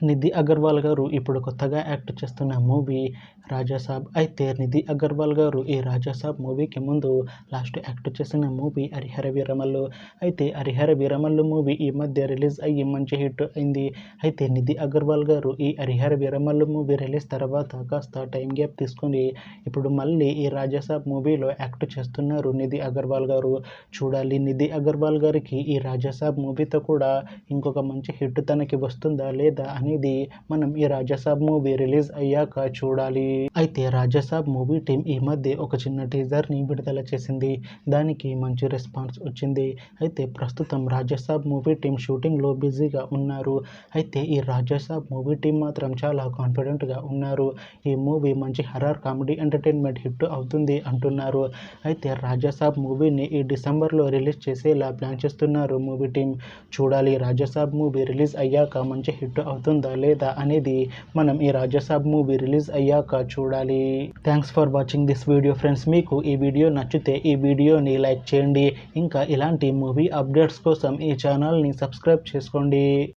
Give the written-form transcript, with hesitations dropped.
నిధి అగర్వాల్ గారు ఇప్పుడు కొత్తగా యాక్ట్ చేస్తున్న మూవీ రాజాసాబ్. అయితే నిధి అగర్వాల్ గారు ఈ రాజాసాబ్ మూవీకి ముందు లాస్ట్ యాక్ట్ చేసిన మూవీ హరిహర వీరమల్లు. అయితే హరిహర వీరమల్లు మూవీ ఈ మధ్య రిలీజ్ అయ్యి మంచి హిట్ అయింది. అయితే నిధి అగర్వాల్ గారు ఈ హరిహర వీరమల్లు మూవీ రిలీజ్ తర్వాత కాస్త టైం గ్యాప్ తీసుకొని ఇప్పుడు మళ్ళీ ఈ రాజాసాబ్ మూవీలో యాక్ట్ చేస్తున్నారు నిధి అగర్వాల్ గారు. చూడాలి నిధి అగర్వాల్ గారికి ఈ రాజాసాబ్ మూవీతో కూడా ఇంకొక మంచి హిట్ తనకి వస్తుందా లేదా అనేది మనం ఈ రాజాసాబ్ మూవీ రిలీజ్ అయ్యాక చూడాలి. అయితే రాజాసాబ్ మూవీ టీం ఈ మధ్య ఒక చిన్న టీజర్ని విడుదల చేసింది. దానికి మంచి రెస్పాన్స్ వచ్చింది. అయితే ప్రస్తుతం రాజాసాబ్ మూవీ టీం షూటింగ్లో బిజీగా ఉన్నారు. అయితే ఈ రాజాసాబ్ మూవీ టీం మాత్రం చాలా కాన్ఫిడెంట్గా ఉన్నారు. ఈ మూవీ మంచి హర్రర్ కామెడీ ఎంటర్టైన్మెంట్ హిట్ అవుతుంది అంటున్నారు. అయితే రాజాసాబ్ మూవీని ఈ డిసెంబర్లో రిలీజ్ చేసేలా ప్లాన్ చేస్తున్నారు మూవీ టీం. చూడాలి రాజాసాబ్ మూవీ రిలీజ్ అయ్యాక మంచి హిట్ అవుతుందా లేదా అనేది మనం ఈ రాజాసాబ్ మూవీ రిలీజ్ అయ్యాక చూడాలి. Thanks for watching this video friends. మీకు ఈ వీడియో నచ్చితే ఈ వీడియోని లైక్ చేయండి. ఇంకా ఇలాంటి మూవీ అప్డేట్స్ కోసం ఈ ఛానల్ని సబ్స్క్రైబ్ చేసుకోండి.